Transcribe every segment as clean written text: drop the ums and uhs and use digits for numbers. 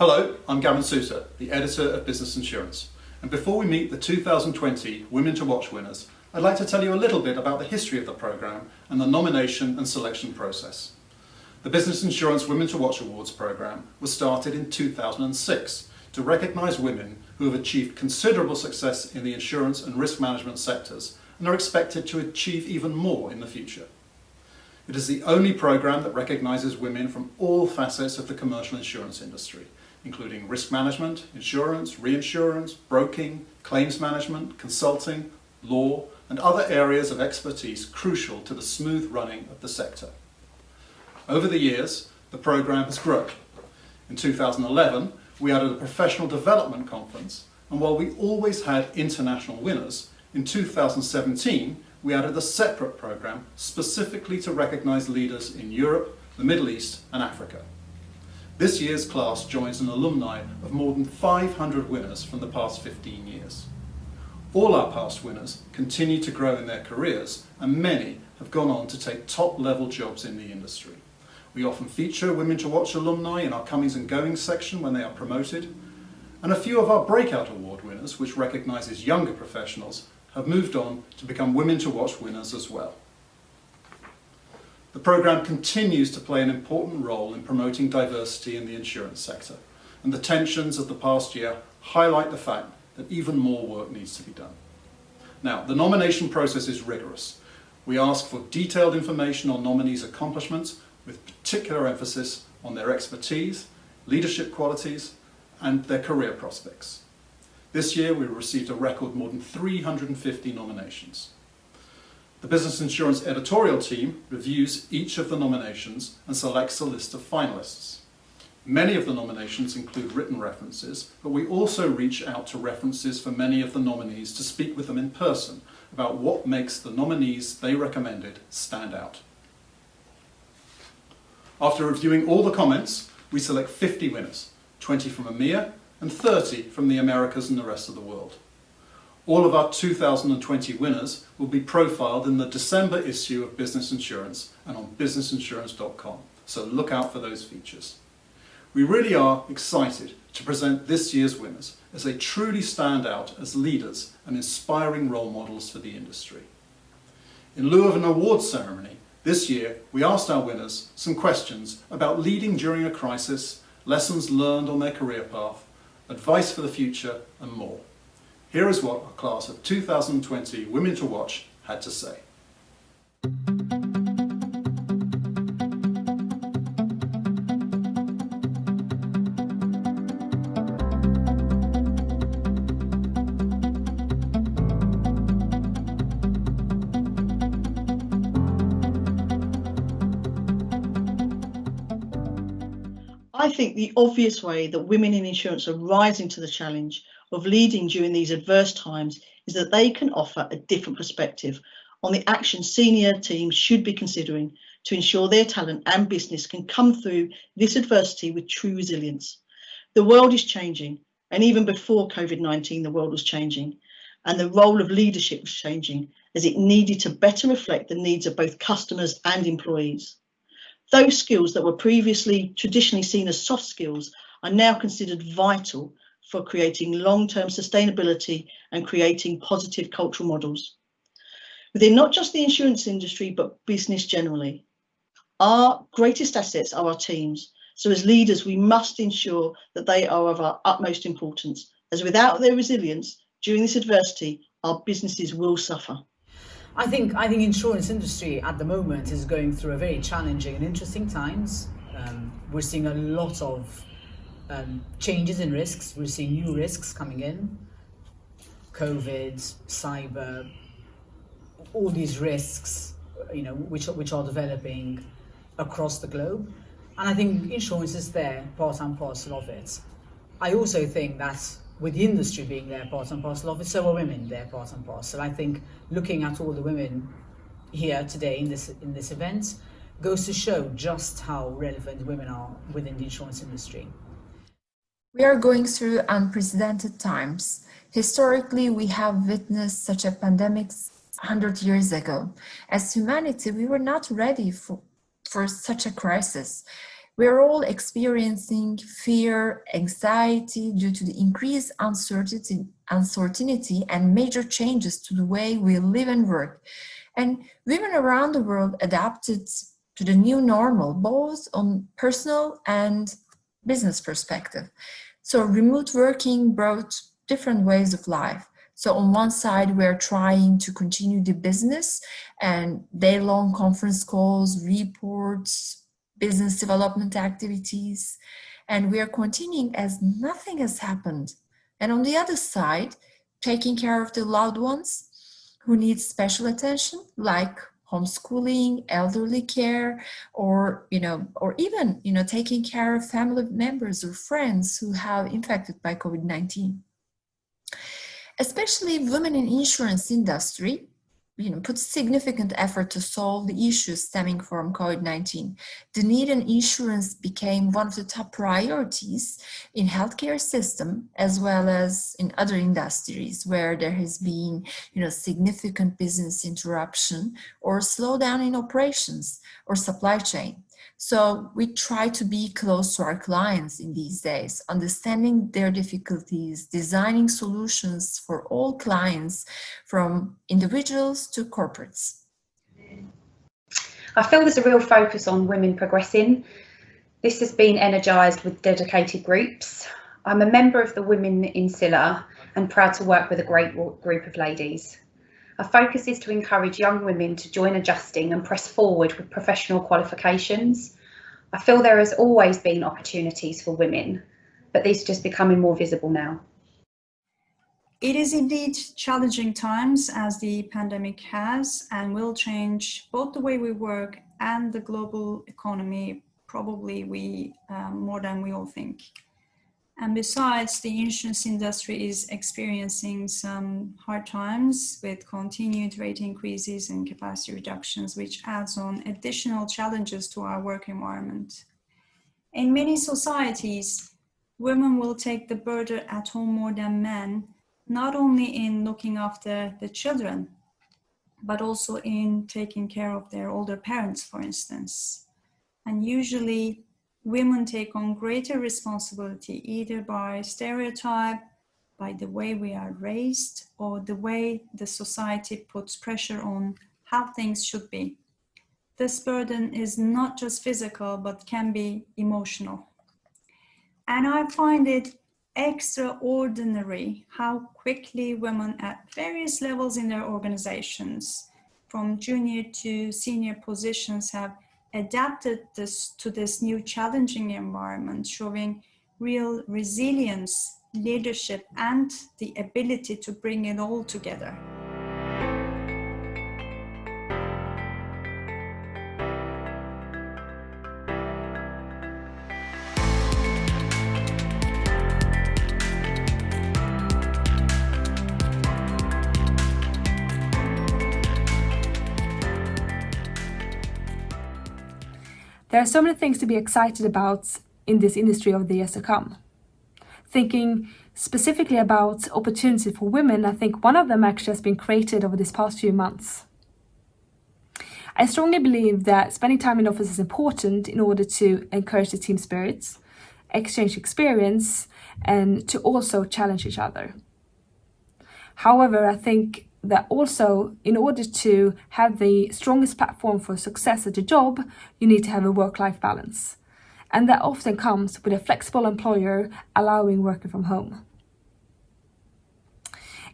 Hello, I'm Gavin Souter, the editor of Business Insurance. And before we meet the 2020 Women to Watch winners, I'd like to tell you a little bit about the history of the programme and the nomination and selection process. The Business Insurance Women to Watch Awards programme was started in 2006 to recognise women who have achieved considerable success in the insurance and risk management sectors and are expected to achieve even more in the future. It is the only programme that recognises women from all facets of the commercial insurance industry, including risk management, insurance, reinsurance, broking, claims management, consulting, law, and other areas of expertise crucial to the smooth running of the sector. Over the years, the programme has grown. In 2011, we added a professional development conference, and while we always had international winners, in 2017 we added a separate programme specifically to recognise leaders in Europe, the Middle East and Africa. This year's class joins an alumni of more than 500 winners from the past 15 years. All our past winners continue to grow in their careers, and many have gone on to take top-level jobs in the industry. We often feature Women to Watch alumni in our comings and goings section when they are promoted, and a few of our Breakout Award winners, which recognises younger professionals, have moved on to become Women to Watch winners as well. The programme continues to play an important role in promoting diversity in the insurance sector, and the tensions of the past year highlight the fact that even more work needs to be done. Now, the nomination process is rigorous. We ask for detailed information on nominees' accomplishments, with particular emphasis on their expertise, leadership qualities, and their career prospects. This year we received a record more than 350 nominations. The Business Insurance editorial team reviews each of the nominations and selects a list of finalists. Many of the nominations include written references, but we also reach out to references for many of the nominees to speak with them in person about what makes the nominees they recommended stand out. After reviewing all the comments, we select 50 winners, 20 from EMEA and 30 from the Americas and the rest of the world. All of our 2020 winners will be profiled in the December issue of Business Insurance and on businessinsurance.com, so look out for those features. We really are excited to present this year's winners as they truly stand out as leaders and inspiring role models for the industry. In lieu of an awards ceremony, this year we asked our winners some questions about leading during a crisis, lessons learned on their career path, advice for the future and more. Here is what our class of 2020 Women to Watch had to say. I think the obvious way that women in insurance are rising to the challenge of leading during these adverse times is that they can offer a different perspective on the action senior teams should be considering to ensure their talent and business can come through this adversity with true resilience. The world is changing, and even before COVID-19, the world was changing, and the role of leadership was changing as it needed to better reflect the needs of both customers and employees. Those skills that were previously traditionally seen as soft skills are now considered vital for creating long-term sustainability and creating positive cultural models within not just the insurance industry, but business generally. Our greatest assets are our teams. So as leaders, we must ensure that they are of our utmost importance, as without their resilience during this adversity, our businesses will suffer. I think insurance industry at the moment is going through a very challenging and interesting times. We're seeing a lot of changes in risks. We're seeing new risks coming in, COVID, cyber, all these risks, which are developing across the globe. And I think insurance is there, part and parcel of it. I also think that with the industry being there, part and parcel of it, so are women there, part and parcel. I think looking at all the women here today in this event goes to show just how relevant women are within the insurance industry. We are going through unprecedented times. Historically, we have witnessed such a pandemic 100 years ago. As humanity, we were not ready for such a crisis. We're all experiencing fear, anxiety due to the increased uncertainty and major changes to the way we live and work. And women around the world adapted to the new normal, both on personal and business perspective. So remote working brought different ways of life. So on one side, we're trying to continue the business and day-long conference calls, reports, business development activities, and we are continuing as nothing has happened. And on the other side, taking care of the loved ones who need special attention, like homeschooling, elderly care, or even taking care of family members or friends who have infected by COVID-19. Especially women in insurance industry, put significant effort to solve the issues stemming from COVID-19. The need in insurance became one of the top priorities in healthcare system, as well as in other industries where there has been, significant business interruption or slowdown in operations or supply chain. So we try to be close to our clients in these days, understanding their difficulties, designing solutions for all clients, from individuals to corporates. I feel there's a real focus on women progressing. This has been energised with dedicated groups. I'm a member of the Women in Scylla and proud to work with a great group of ladies. Our focus is to encourage young women to join adjusting and press forward with professional qualifications. I feel there has always been opportunities for women, but these are just becoming more visible now. It is indeed challenging times, as the pandemic has and will change both the way we work and the global economy, probably more than we all think. And besides, the insurance industry is experiencing some hard times with continued rate increases and capacity reductions, which adds on additional challenges to our work environment. In many societies, women will take the burden at home more than men, not only in looking after the children, but also in taking care of their older parents, for instance. And usually, women take on greater responsibility either by stereotype, by the way we are raised, or the way the society puts pressure on how things should be. This burden is not just physical, but can be emotional. And I find it extraordinary how quickly women at various levels in their organizations, from junior to senior positions, have adapted to this new challenging environment, showing real resilience, leadership, and the ability to bring it all together. There are so many things to be excited about in this industry over the years to come. Thinking specifically about opportunity for women, I think one of them actually has been created over these past few months. I strongly believe that spending time in office is important in order to encourage the team spirits, exchange experience, and to also challenge each other. However, I think that also, in order to have the strongest platform for success at your job, you need to have a work-life balance. And that often comes with a flexible employer allowing working from home.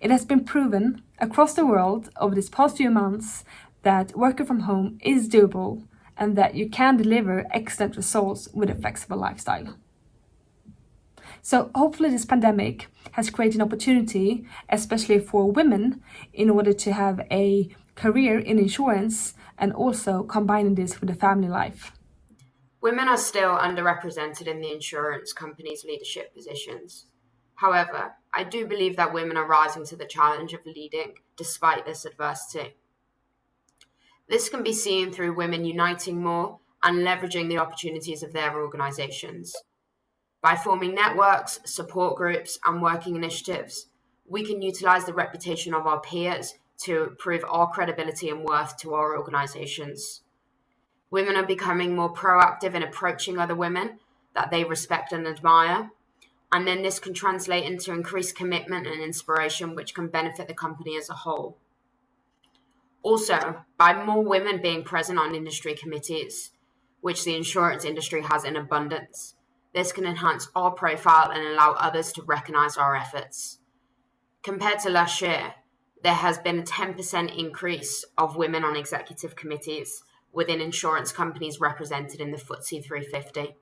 It has been proven across the world over these past few months that working from home is doable and that you can deliver excellent results with a flexible lifestyle. So hopefully this pandemic has created an opportunity, especially for women, in order to have a career in insurance and also combining this with a family life. Women are still underrepresented in the insurance company's leadership positions. However, I do believe that women are rising to the challenge of leading despite this adversity. This can be seen through women uniting more and leveraging the opportunities of their organisations. By forming networks, support groups, and working initiatives, we can utilise the reputation of our peers to prove our credibility and worth to our organisations. Women are becoming more proactive in approaching other women that they respect and admire. And then this can translate into increased commitment and inspiration, which can benefit the company as a whole. Also, by more women being present on industry committees, which the insurance industry has in abundance, this can enhance our profile and allow others to recognise our efforts. Compared to last year, there has been a 10% increase of women on executive committees within insurance companies represented in the FTSE 350.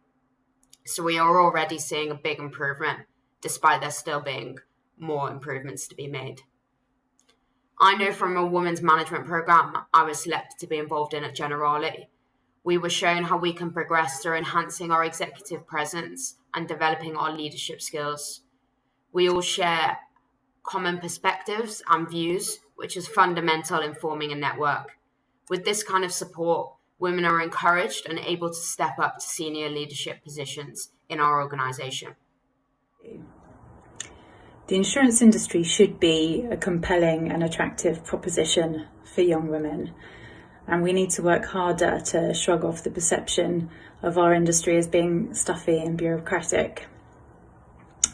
So we are already seeing a big improvement, despite there still being more improvements to be made. I know from a women's management programme I was selected to be involved in at Generali, we were shown how we can progress through enhancing our executive presence and developing our leadership skills. We all share common perspectives and views, which is fundamental in forming a network. With this kind of support, women are encouraged and able to step up to senior leadership positions in our organisation. The insurance industry should be a compelling and attractive proposition for young women, and we need to work harder to shrug off the perception of our industry as being stuffy and bureaucratic.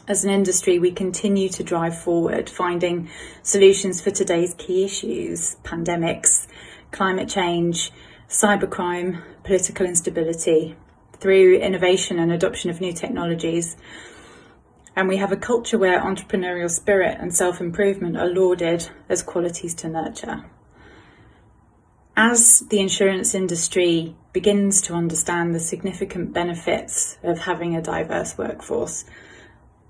As an industry, we continue to drive forward, finding solutions for today's key issues: pandemics, climate change, cybercrime, political instability, through innovation and adoption of new technologies. And we have a culture where entrepreneurial spirit and self-improvement are lauded as qualities to nurture. As the insurance industry begins to understand the significant benefits of having a diverse workforce,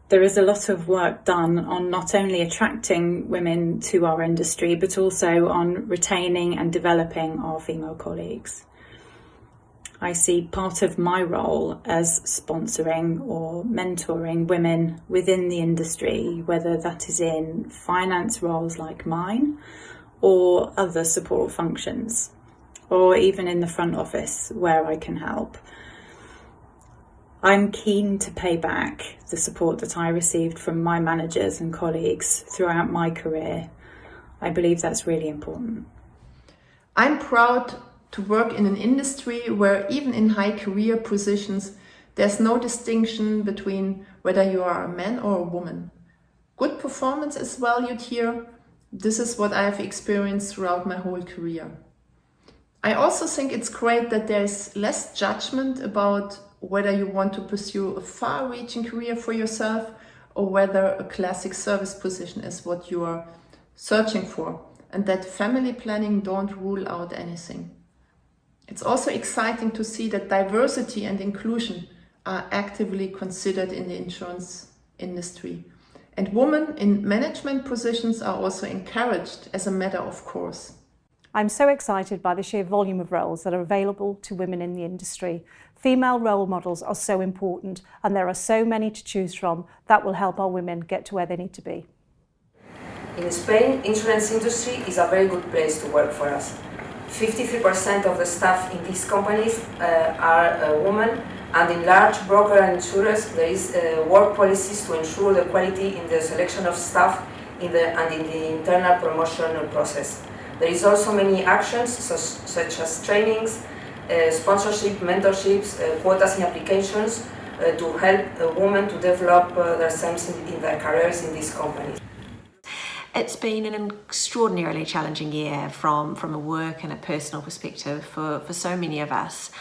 there is a lot of work done on not only attracting women to our industry, but also on retaining and developing our female colleagues. I see part of my role as sponsoring or mentoring women within the industry, whether that is in finance roles like mine or other support functions, or even in the front office where I can help. I'm keen to pay back the support that I received from my managers and colleagues throughout my career. I believe that's really important. I'm proud to work in an industry where even in high career positions, there's no distinction between whether you are a man or a woman. Good performance is valued here. This is what I have experienced throughout my whole career. I also think it's great that there's less judgment about whether you want to pursue a far-reaching career for yourself or whether a classic service position is what you are searching for, and that family planning don't rule out anything. It's also exciting to see that diversity and inclusion are actively considered in the insurance industry. And women in management positions are also encouraged as a matter of course. I'm so excited by the sheer volume of roles that are available to women in the industry. Female role models are so important, and there are so many to choose from that will help our women get to where they need to be. In Spain, insurance industry is a very good place to work for us. 53% of the staff in these companies are women, and in large broker and insurers there is work policies to ensure the quality in the selection of staff and in the internal promotional process. There is also many actions such as trainings, sponsorship, mentorships, quotas in applications to help women to develop themselves in their careers in these companies. It's been an extraordinarily challenging year from a work and a personal perspective for so many of us.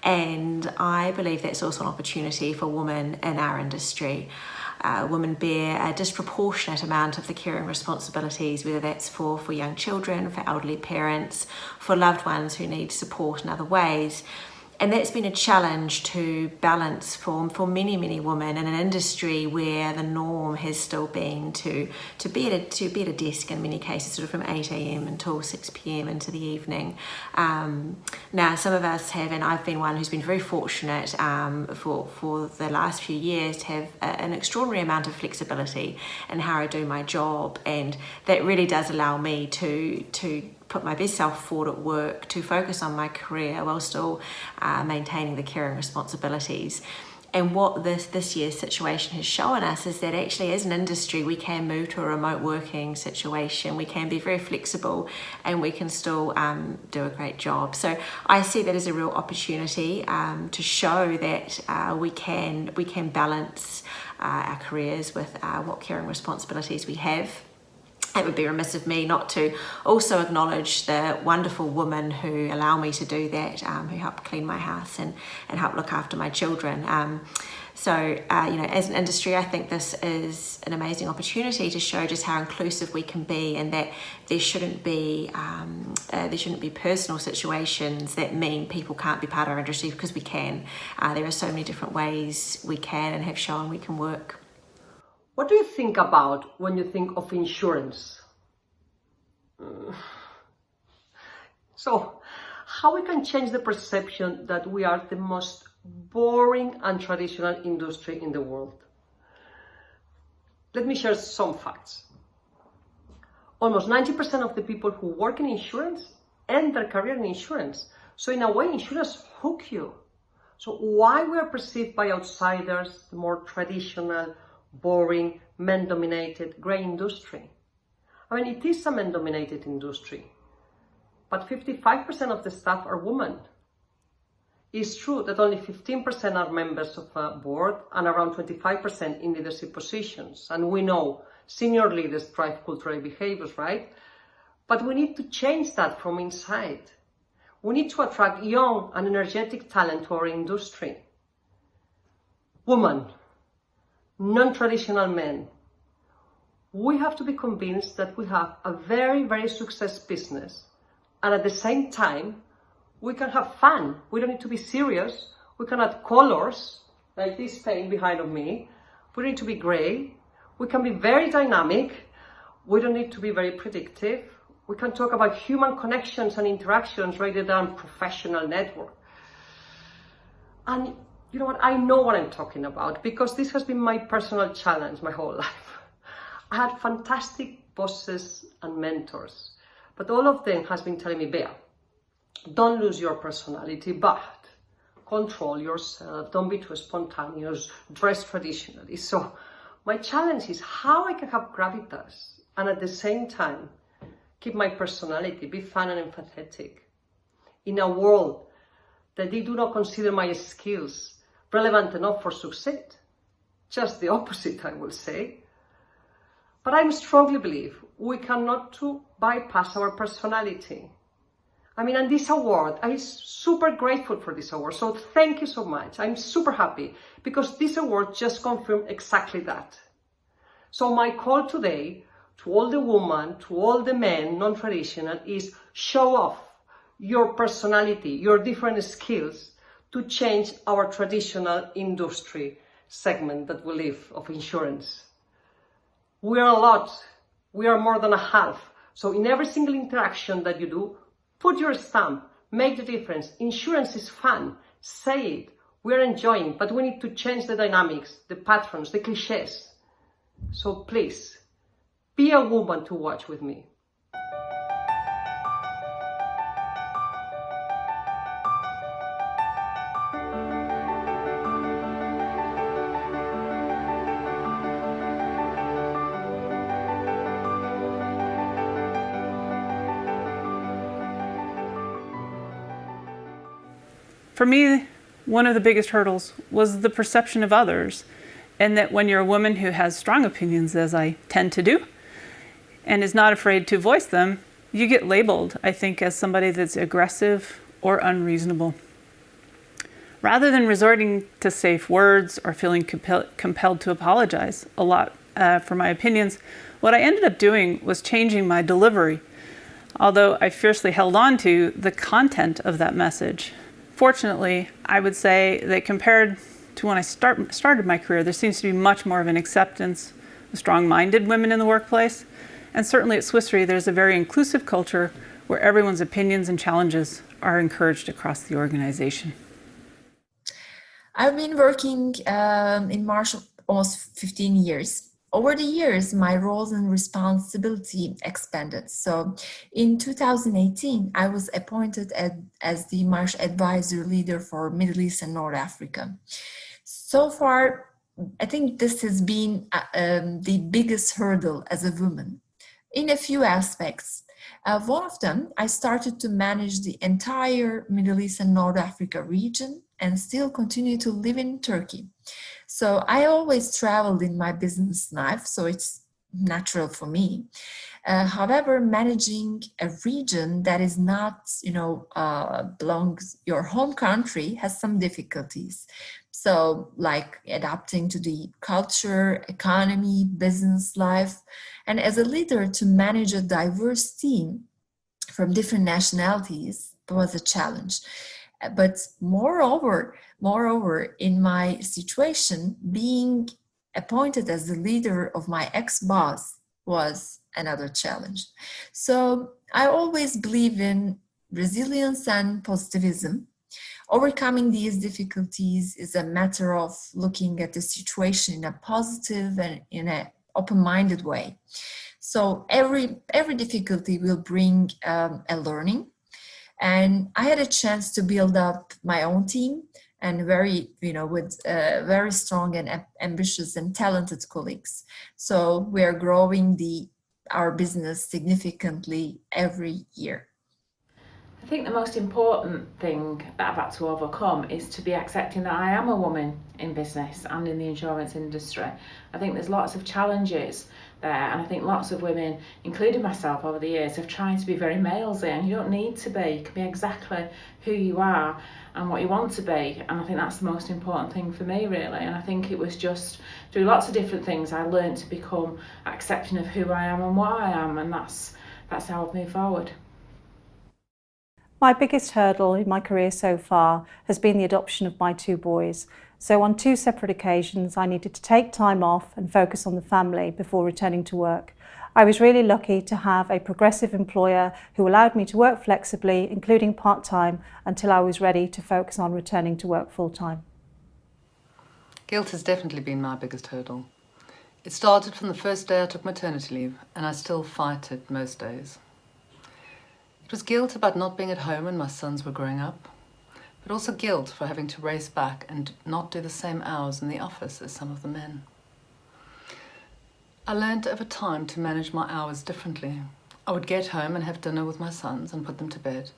And I believe that's also an opportunity for women in our industry. Women bear a disproportionate amount of the caring responsibilities, whether that's for young children, for elderly parents, for loved ones who need support in other ways. And that's been a challenge to balance for many, many women in an industry where the norm has still been to be at a desk in many cases, sort of from 8 a.m. until 6 p.m. into the evening. Now, some of us have, and I've been one who's been very fortunate for the last few years to have an extraordinary amount of flexibility in how I do my job, and that really does allow me to put my best self forward at work, to focus on my career while still maintaining the caring responsibilities. And what this year's situation has shown us is that actually as an industry, we can move to a remote working situation. We can be very flexible and we can still do a great job. So I see that as a real opportunity to show that we can balance our careers with what caring responsibilities we have. It would be remiss of me not to also acknowledge the wonderful women who allow me to do that, who help clean my house and help look after my children. So as an industry, I think this is an amazing opportunity to show just how inclusive we can be, and that there shouldn't be personal situations that mean people can't be part of our industry, because we can. There are so many different ways we can and have shown we can work. What do you think about when you think of insurance? So, how we can change the perception that we are the most boring and traditional industry in the world? Let me share some facts. Almost 90% of the people who work in insurance end their career in insurance. So in a way, insurance hook you. So why we are perceived by outsiders, the more traditional, boring, men-dominated, grey industry? I mean, it is a men-dominated industry, but 55% of the staff are women. It's true that only 15% are members of a board and around 25% in leadership positions. And we know senior leaders drive cultural behaviors, right? But we need to change that from inside. We need to attract young and energetic talent to our industry. Women, non-traditional men. We have to be convinced that we have a very, very successful business, and at the same time, we can have fun. We don't need to be serious. We can add colors, like this paint behind of me. We don't need to be grey. We can be very dynamic. We don't need to be very predictive. We can talk about human connections and interactions rather than professional network. And you know what? I know what I'm talking about, because this has been my personal challenge my whole life. I had fantastic bosses and mentors, but all of them has been telling me, Bea, don't lose your personality, but control yourself, don't be too spontaneous, dress traditionally. So my challenge is how I can have gravitas and at the same time keep my personality, be fun and empathetic in a world that they do not consider my skills relevant enough for success. Just the opposite, I will say. But I strongly believe we cannot bypass our personality. I mean, and this award, I'm super grateful for this award. So thank you so much. I'm super happy because this award just confirmed exactly that. So my call today to all the women, to all the men, non-traditional, is show off your personality, your different skills to change our traditional industry segment that we live of insurance. We are a lot. We are more than a half. So in every single interaction that you do, put your stamp, make the difference. Insurance is fun. Say it. We're enjoying, but we need to change the dynamics, the patterns, the cliches. So please, be a woman to watch with me. For me, one of the biggest hurdles was the perception of others, and that when you're a woman who has strong opinions, as I tend to do, and is not afraid to voice them, you get labeled, I think, as somebody that's aggressive or unreasonable. Rather than resorting to safe words or feeling compelled to apologize a lot for my opinions, what I ended up doing was changing my delivery, although I fiercely held on to the content of that message. Fortunately, I would say that compared to when I started my career, there seems to be much more of an acceptance of strong-minded women in the workplace. And certainly at Swiss Re, there's a very inclusive culture where everyone's opinions and challenges are encouraged across the organization. I've been working in Marsh almost 15 years. Over the years, my roles and responsibility expanded. So in 2018, I was appointed as the Marsh advisor leader for Middle East and North Africa. So far, I think this has been the biggest hurdle as a woman in a few aspects. One of them, I started to manage the entire Middle East and North Africa region and still continue to live in Turkey. So I always traveled in my business life, so it's natural for me. However, managing a region that is not, belongs your home country has some difficulties. So like adapting to the culture, economy, business life, and as a leader to manage a diverse team from different nationalities was a challenge. But moreover, in my situation, being appointed as the leader of my ex-boss was another challenge. So I always believe in resilience and positivism. Overcoming these difficulties is a matter of looking at the situation in a positive and in an open-minded way. So every difficulty will bring a learning. And I had a chance to build up my own team and with very strong and ambitious and talented colleagues. So we are growing our business significantly every year. I think the most important thing that I've had to overcome is to be accepting that I am a woman in business and in the insurance industry. I think there's lots of challenges there, and I think lots of women, including myself over the years, have tried to be very malesy, and you don't need to be. You can be exactly who you are and what you want to be, and I think that's the most important thing for me, really. And I think it was just through lots of different things I learned to become accepting of who I am and what I am, and that's how I've moved forward. My biggest hurdle in my career so far has been the adoption of my 2 boys. So on 2 separate occasions, I needed to take time off and focus on the family before returning to work. I was really lucky to have a progressive employer who allowed me to work flexibly, including part-time, until I was ready to focus on returning to work full-time. Guilt has definitely been my biggest hurdle. It started from the first day I took maternity leave, and I still fight it most days. It was guilt about not being at home when my sons were growing up, but also guilt for having to race back and not do the same hours in the office as some of the men. I learned over time to manage my hours differently. I would get home and have dinner with my sons and put them to bed,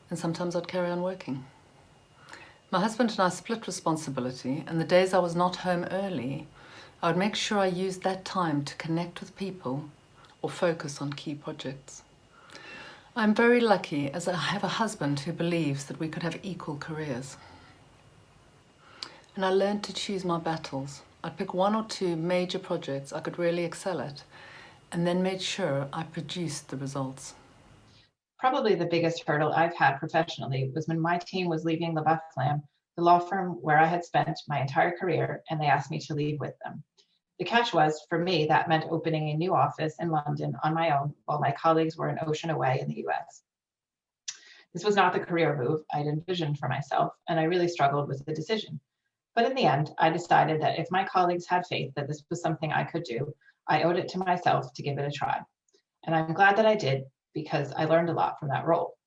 and sometimes I'd carry on working. My husband and I split responsibility, and the days I was not home early, I would make sure I used that time to connect with people or focus on key projects. I'm very lucky as I have a husband who believes that we could have equal careers. And I learned to choose my battles. I'd pick 1 or 2 major projects I could really excel at, and then made sure I produced the results. Probably the biggest hurdle I've had professionally was when my team was leaving Lobel, the law firm where I had spent my entire career, and they asked me to leave with them. The catch was, for me, that meant opening a new office in London on my own while my colleagues were an ocean away in the US. This was not the career move I'd envisioned for myself, and I really struggled with the decision. But in the end, I decided that if my colleagues had faith that this was something I could do, I owed it to myself to give it a try. And I'm glad that I did, because I learned a lot from that role.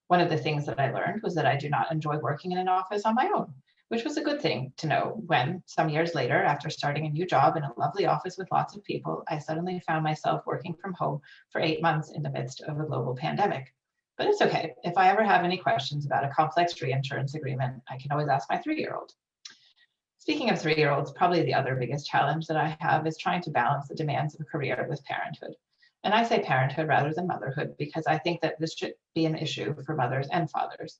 One of the things that I learned was that I do not enjoy working in an office on my own, which was a good thing to know when, some years later, after starting a new job in a lovely office with lots of people, I suddenly found myself working from home for 8 months in the midst of a global pandemic. But it's okay. If I ever have any questions about a complex reinsurance agreement, I can always ask my 3-year-old. Speaking of 3-year-olds, probably the other biggest challenge that I have is trying to balance the demands of a career with parenthood. And I say parenthood rather than motherhood because I think that this should be an issue for mothers and fathers.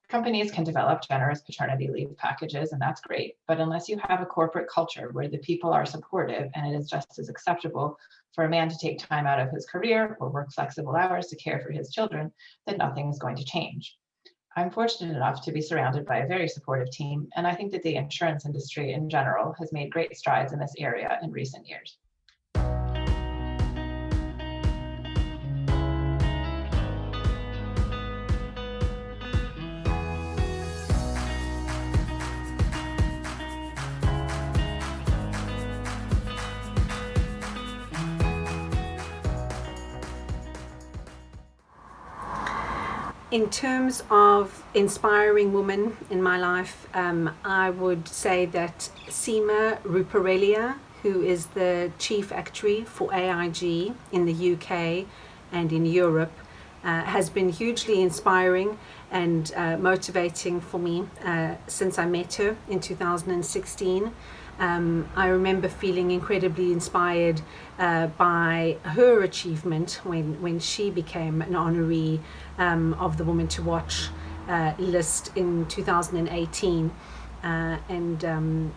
Companies can develop generous paternity leave packages, and that's great. But unless you have a corporate culture where the people are supportive and it is just as acceptable for a man to take time out of his career or work flexible hours to care for his children, then nothing is going to change. I'm fortunate enough to be surrounded by a very supportive team, and I think that the insurance industry in general has made great strides in this area in recent years. In terms of inspiring women in my life, I would say that Seema Ruparelia, who is the Chief Actuary for AIG in the UK and in Europe, has been hugely inspiring and motivating for me since I met her in 2016. I remember feeling incredibly inspired by her achievement when she became an honoree of the Women to Watch list in 2018. Seema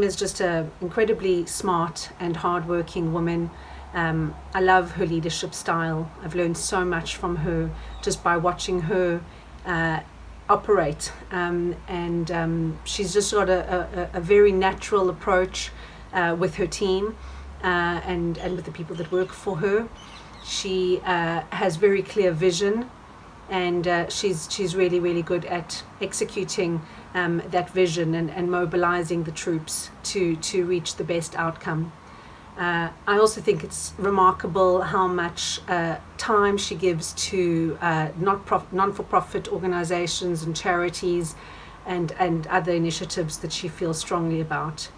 is just an incredibly smart and hardworking woman. I love her leadership style. I've learned so much from her just by watching her operate, and she's just got a very natural approach with her team and with the people that work for her. She has very clear vision, and she's really good at executing that vision and mobilizing the troops to reach the best outcome. I also think it's remarkable how much time she gives to non-for-profit organizations and charities and other initiatives that she feels strongly about.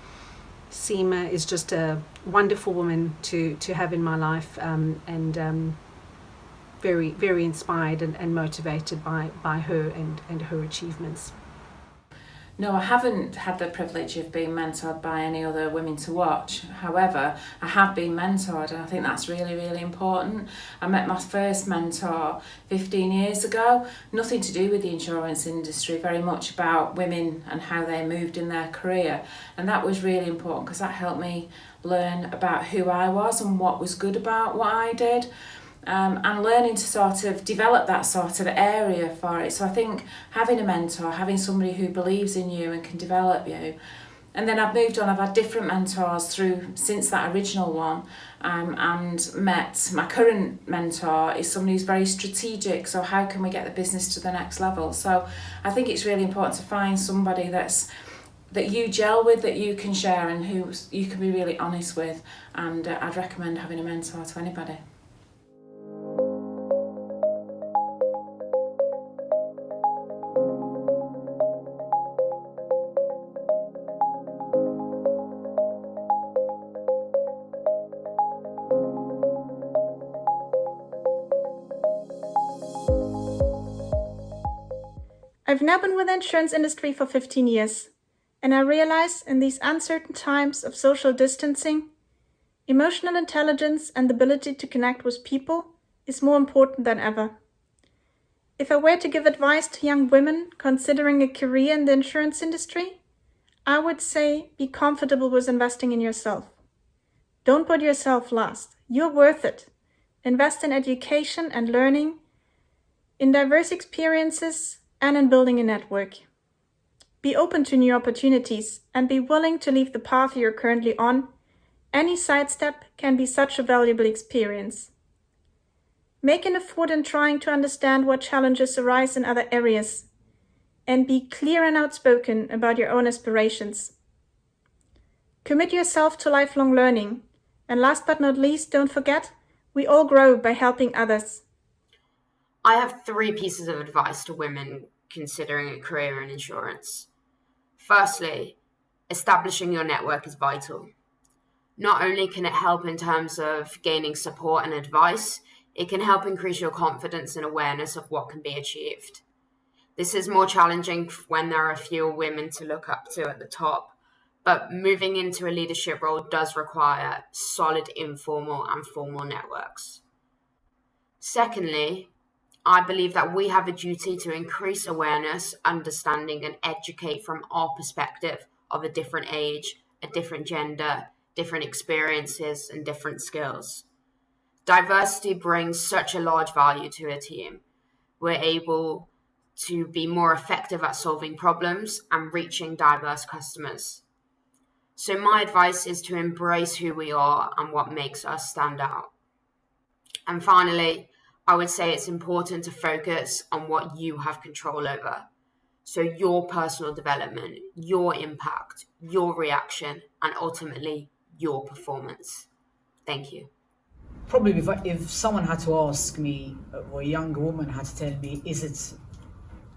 Seema is just a wonderful woman to have in my life, and very inspired and motivated by her and her achievements. No, I haven't had the privilege of being mentored by any other Women to Watch. However, I have been mentored, and I think that's really important. I met my first mentor 15 years ago, nothing to do with the insurance industry, very much about women and how they moved in their career. And that was really important because that helped me learn about who I was and what was good about what I did. And learning to sort of develop that sort of area for it. So I think having a mentor, having somebody who believes in you and can develop you. And then I've moved on, I've had different mentors since that original one, and met my current mentor is somebody who's very strategic. So how can we get the business to the next level? So I think it's really important to find somebody that you gel with, that you can share and who you can be really honest with. And I'd recommend having a mentor to anybody. I've now been with the insurance industry for 15 years, and I realize in these uncertain times of social distancing, emotional intelligence and the ability to connect with people is more important than ever. If I were to give advice to young women considering a career in the insurance industry, I would say be comfortable with investing in yourself. Don't put yourself last. You're worth it. Invest in education and learning, in diverse experiences, and in building a network. Be open to new opportunities and be willing to leave the path you're currently on. Any sidestep can be such a valuable experience. Make an effort in trying to understand what challenges arise in other areas, and be clear and outspoken about your own aspirations. Commit yourself to lifelong learning, and last but not least, don't forget, we all grow by helping others. I have 3 pieces of advice to women considering a career in insurance. Firstly, establishing your network is vital. Not only can it help in terms of gaining support and advice, it can help increase your confidence and awareness of what can be achieved. This is more challenging when there are fewer women to look up to at the top, but moving into a leadership role does require solid informal and formal networks. Secondly, I believe that we have a duty to increase awareness, understanding, and educate from our perspective of a different age, a different gender, different experiences, and different skills. Diversity brings such a large value to a team. We're able to be more effective at solving problems and reaching diverse customers. So my advice is to embrace who we are and what makes us stand out. And finally, I would say it's important to focus on what you have control over. So your personal development, your impact, your reaction, and ultimately your performance. Thank you. probably if someone had to ask me, or a younger woman had to tell me, is it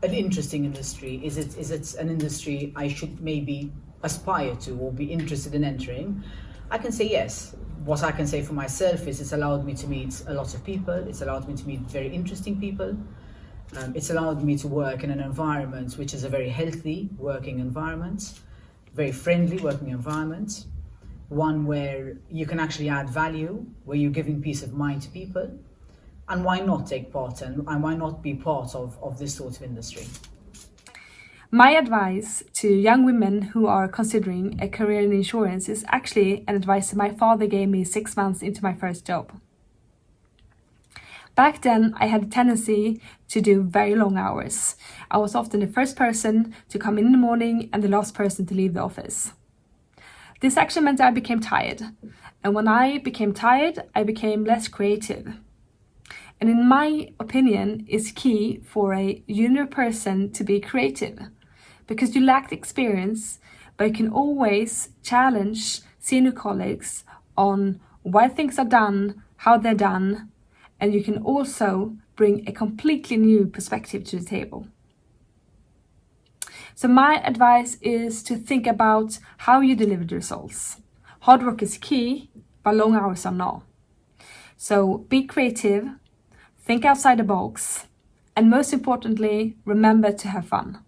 an interesting industry? Is it an industry I should maybe aspire to or be interested in entering? I can say yes. What I can say for myself is it's allowed me to meet a lot of people. It's allowed me to meet very interesting people. It's allowed me to work in an environment which is a very healthy working environment, very friendly working environment, one where you can actually add value, where you're giving peace of mind to people. And why not take part and why not be part of this sort of industry? My advice to young women who are considering a career in insurance is actually an advice that my father gave me 6 months into my first job. Back then, I had a tendency to do very long hours. I was often the first person to come in the morning and the last person to leave the office. This actually meant that I became tired. And when I became tired, I became less creative. And in my opinion, it's key for a junior person to be creative, because you lack the experience, but you can always challenge senior colleagues on why things are done, how they're done, and you can also bring a completely new perspective to the table. So my advice is to think about how you deliver the results. Hard work is key, but long hours are not. So be creative, think outside the box, and most importantly, remember to have fun.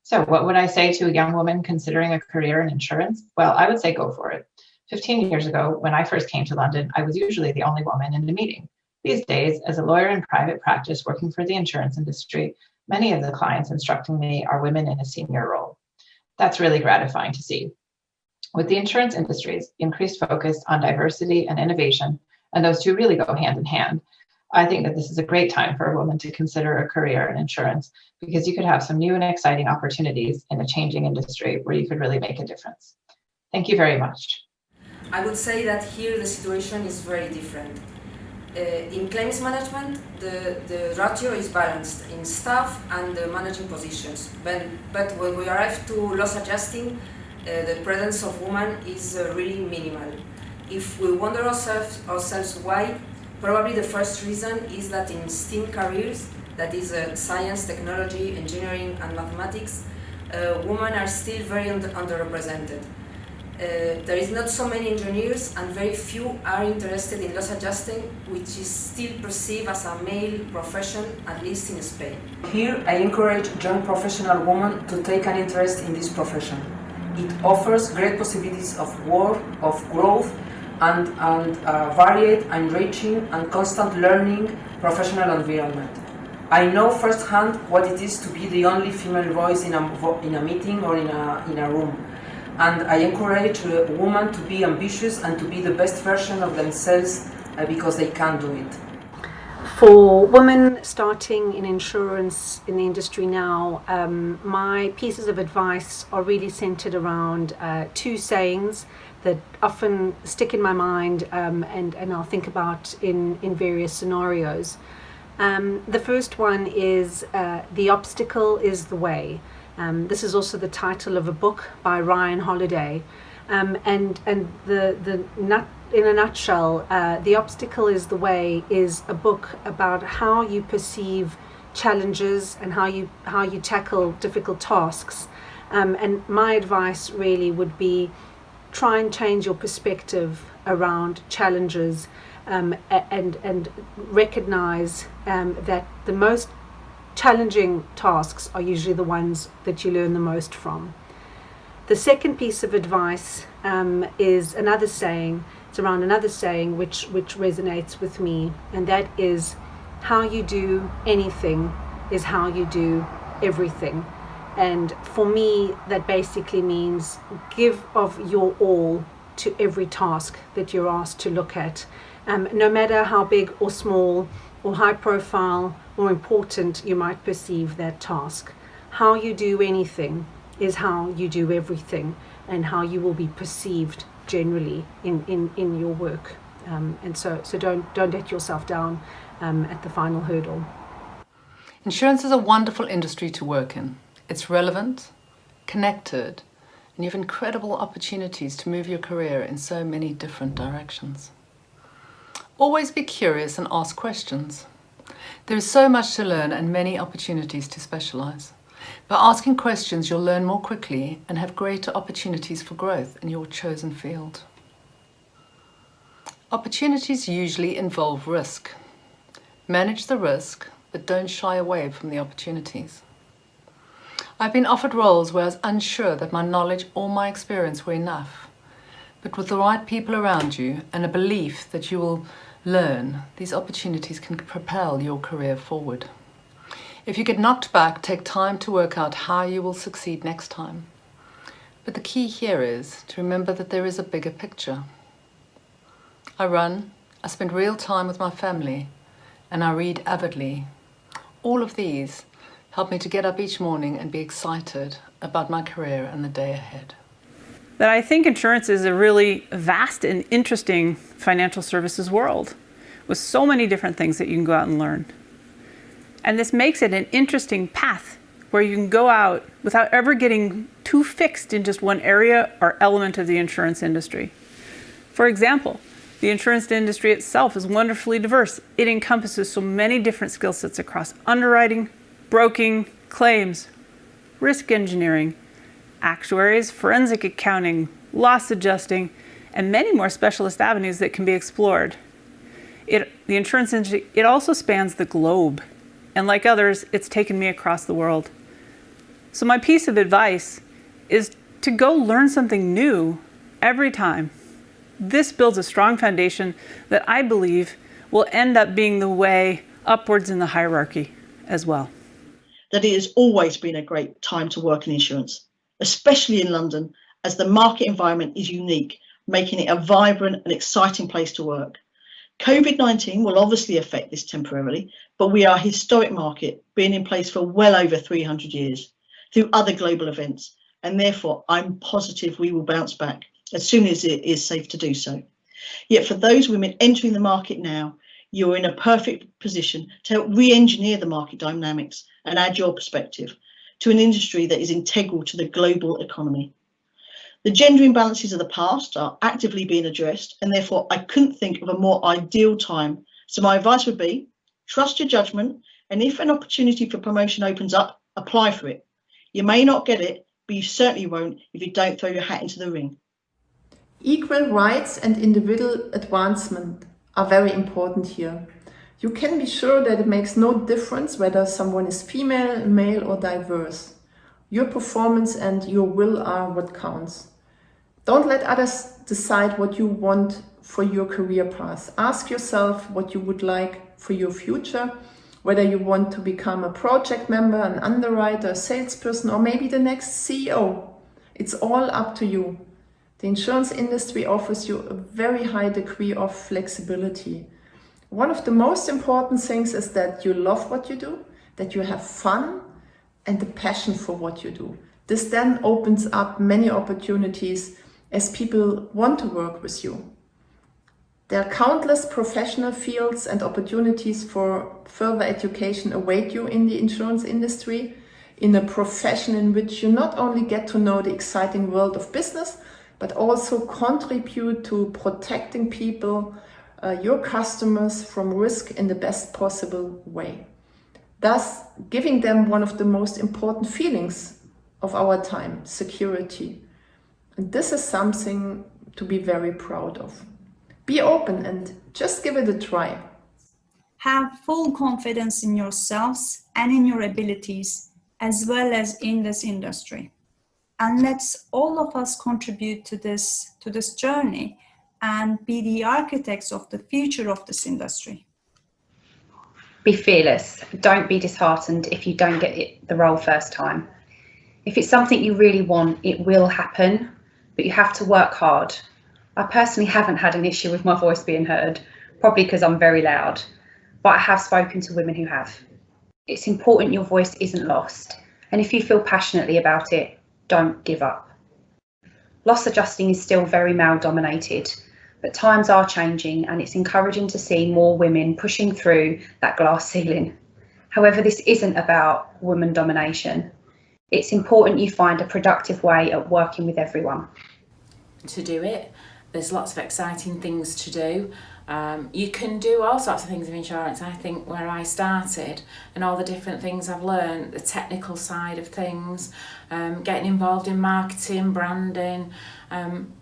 So what would I say to a young woman considering a career in insurance? Well, I would say go for it. 15 years ago, when I first came to London, I was usually the only woman in the meeting. These days, as a lawyer in private practice working for the insurance industry, many of the clients instructing me are women in a senior role. That's really gratifying to see. With the insurance industry's increased focus on diversity and innovation, and those two really go hand in hand, I think that this is a great time for a woman to consider a career in insurance, because you could have some new and exciting opportunities in a changing industry where you could really make a difference. Thank you very much. I would say that here the situation is very different. In claims management, the ratio is balanced in staff and the managing positions. But when we arrive to loss adjusting, the presence of women is really minimal. If we wonder ourselves why, probably the first reason is that in STEAM careers, that is science, technology, engineering and mathematics, women are still very underrepresented. There is not so many engineers and very few are interested in loss adjusting, which is still perceived as a male profession, at least in Spain. Here I encourage young professional women to take an interest in this profession. It offers great possibilities of work, of growth, and varied, enriching and constant learning professional environment. I know firsthand what it is to be the only female voice in a meeting or in a room. And I encourage women to be ambitious and to be the best version of themselves because they can do it. For women starting in insurance in the industry now, my pieces of advice are really centered around two sayings that often stick in my mind and I'll think about in various scenarios. The first one is the obstacle is the way. This is also the title of a book by Ryan Holiday, and in a nutshell, The Obstacle is the Way is a book about how you perceive challenges and how you tackle difficult tasks. And my advice really would be try and change your perspective around challenges and recognize that the most challenging tasks are usually the ones that you learn the most from. The second piece of advice is another saying. It's around another saying which resonates with me, and that is, how you do anything is how you do everything. And for me, that basically means give of your all to every task that you're asked to look at, no matter how big or small or high profile or important you might perceive that task. How you do anything is how you do everything, and how you will be perceived generally in your work. And so don't let yourself down at the final hurdle. Insurance is a wonderful industry to work in. It's relevant, connected, and you have incredible opportunities to move your career in so many different directions. Always be curious and ask questions. There is so much to learn and many opportunities to specialise. By asking questions, you'll learn more quickly and have greater opportunities for growth in your chosen field. Opportunities usually involve risk. Manage the risk, but don't shy away from the opportunities. I've been offered roles where I was unsure that my knowledge or my experience were enough. But with the right people around you and a belief that you will learn, these opportunities can propel your career forward. If you get knocked back, take time to work out how you will succeed next time. But the key here is to remember that there is a bigger picture. I run, I spend real time with my family, and I read avidly. All of these help me to get up each morning and be excited about my career and the day ahead. That I think insurance is a really vast and interesting financial services world with so many different things that you can go out and learn. And this makes it an interesting path where you can go out without ever getting too fixed in just one area or element of the insurance industry. For example, the insurance industry itself is wonderfully diverse. It encompasses so many different skill sets across underwriting, broking, claims, risk engineering, actuaries, forensic accounting, loss adjusting, and many more specialist avenues that can be explored. The insurance industry, it also spans the globe. And like others, it's taken me across the world. So my piece of advice is to go learn something new every time. This builds a strong foundation that I believe will end up being the way upwards in the hierarchy as well. That it has always been a great time to work in insurance, especially in London, as the market environment is unique, making it a vibrant and exciting place to work. COVID-19 will obviously affect this temporarily, but we are a historic market, being in place for well over 300 years through other global events, and therefore I'm positive we will bounce back as soon as it is safe to do so. Yet for those women entering the market now, you're in a perfect position to help re-engineer the market dynamics and add your perspective to an industry that is integral to the global economy. The gender imbalances of the past are actively being addressed, and therefore I couldn't think of a more ideal time. So my advice would be, trust your judgment, and if an opportunity for promotion opens up, apply for it. You may not get it, but you certainly won't if you don't throw your hat into the ring. Equal rights and individual advancement are very important here. You can be sure that it makes no difference whether someone is female, male or diverse. Your performance and your will are what counts. Don't let others decide what you want for your career path. Ask yourself what you would like for your future, whether you want to become a project member, an underwriter, a salesperson, or maybe the next CEO. It's all up to you. The insurance industry offers you a very high degree of flexibility. One of the most important things is that you love what you do, that you have fun and the passion for what you do. This then opens up many opportunities as people want to work with you. There are countless professional fields and opportunities for further education await you in the insurance industry, in a profession in which you not only get to know the exciting world of business, but also contribute to protecting people, your customers, from risk in the best possible way. Thus, giving them one of the most important feelings of our time, security. And this is something to be very proud of. Be open and just give it a try. Have full confidence in yourselves and in your abilities, as well as in this industry. And let's all of us contribute to this journey and be the architects of the future of this industry. Be fearless. Don't be disheartened if you don't get the role first time. If it's something you really want, it will happen, but you have to work hard. I personally haven't had an issue with my voice being heard, probably because I'm very loud, but I have spoken to women who have. It's important your voice isn't lost, and if you feel passionately about it, don't give up. Loss adjusting is still very male dominated, but times are changing and it's encouraging to see more women pushing through that glass ceiling. However, this isn't about women domination. It's important you find a productive way at working with everyone. To do it, There's lots of exciting things to do. You can do all sorts of things in insurance. I think where I started and all the different things I've learned, the technical side of things, getting involved in marketing, branding,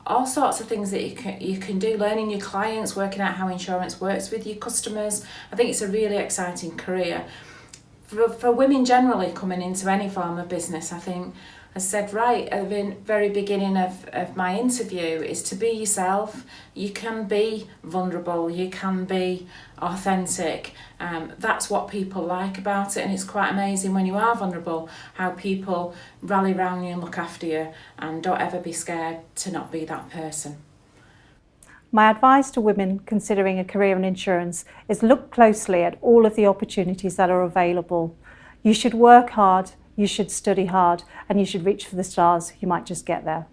all sorts of things that you can do, learning your clients, working out how insurance works with your customers. I think it's a really exciting career. For women generally coming into any form of business, I think, I said right at the very beginning of my interview, is to be yourself. You can be vulnerable, you can be authentic. That's what people like about it, and it's quite amazing when you are vulnerable how people rally around you and look after you, and don't ever be scared to not be that person. My advice to women considering a career in insurance is look closely at all of the opportunities that are available. You should work hard, you should study hard, and you should reach for the stars. You might just get there.